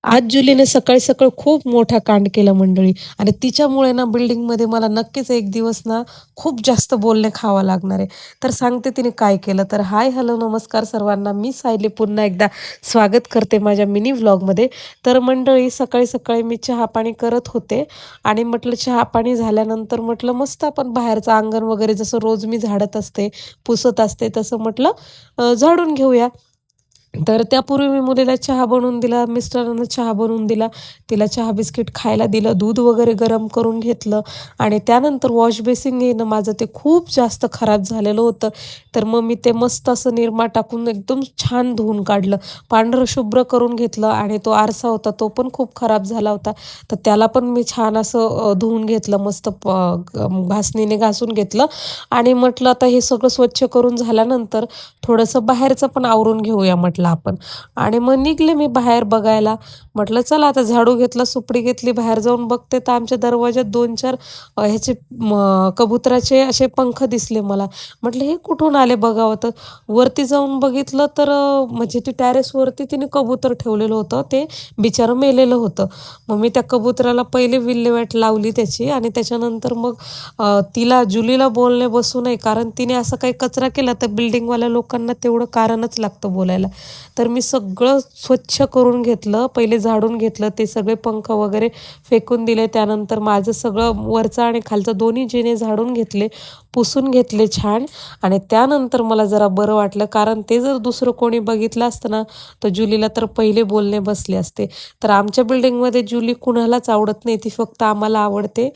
आज जुलीने सकाळी-सकाळी खूप मोठा कांड केला मंडळी आणि तिच्यामुळे ना बिल्डिंगमध्ये मला नक्कीच एक दिवस ना खूप जास्त बोलणे खावं लागणार आहे. तर सांगते तिने काय केलं. तर हाय, हॅलो, नमस्कार सर्वांना. मी सायली पुन्हा एकदा स्वागत करते माझ्या मिनी व्लॉगमध्ये. तर मंडळी सकाळी-सकाळी मी चहा-पाणी करत होते आणि म्हटलं चहा-पाणी झाल्यानंतर म्हटलं मस्त आपण बाहेरचं अंगण वगैरे जसं रोज मी झाडत असते, पुसत असते तसं म्हटलं झाडून घेऊया. तर त्यापूर्वी मी मुलीला चहा बनवून दिला, मिस्टरांना चहा बनवून दिला. तिला चहा बिस्किट खायला दिलं, दूध वगैरे गरम करून घेतलं आणि त्यानंतर वॉश बेसिन आहे ना माझं ते खूप जास्त खराब झालेलं होतं. तर मग मी ते मस्त असं निरमा टाकून एकदम छान धुवून काढलं. पांढरं शुभ्र करून घेतलं आणि तो आरसा होता तो पण खूप खराब झाला होता. तर त्याला पण मी छान असं धुवून घेतलं मस्त घासणीने घासून घेतलं आणि म्हटलं आता हे सगळं स्वच्छ करून झाल्यानंतर थोडंसं बाहेरचं पण आवरून घेऊया म्हटलं आपण आणि मग निघले मी बाहेर बघायला. म्हटलं चला आता झाडू घेतला, सुपडी घेतली, बाहेर जाऊन बघते तर आमच्या दरवाज्यात 2-4 ह्याचे कबुतराचे असे पंख दिसले मला. म्हटलं हे कुठून आले बघावं तर वरती जाऊन बघितलं तर म्हणजे ती टेरेसवरती तिने कबूतर ठेवलेलं होतं. ते बिचारं मेलेलं होतं. मग मी त्या कबुतराला पहिले विल्हेवाट लावली त्याची आणि त्याच्यानंतर मग तिला जुलीला बोलणे बसू नये कारण तिने असं काही कचरा केला तर बिल्डिंगवाल्या लोकांना तेवढं कारणच लागतं बोलायला. तर मी सगळं स्वच्छ करून घेतलं, पहिले झाडून घेतलं, ते सगळे पंख वगैरे फेकून दिले. त्यानंतर माझं सगळं वरचं आणि खालचं दोन्ही जिने झाडून घेतले, पुसून घेतले छान आणि त्यानंतर मला जरा बरं वाटलं कारण ते जर दुसरं कोणी बघितलं असतं ना, तर जुलीला तर पहिले बोलणे बसले असते. तर आमच्या बिल्डिंगमध्ये जुली कुणालाच आवडत नाही, ती फक्त आम्हाला आवडते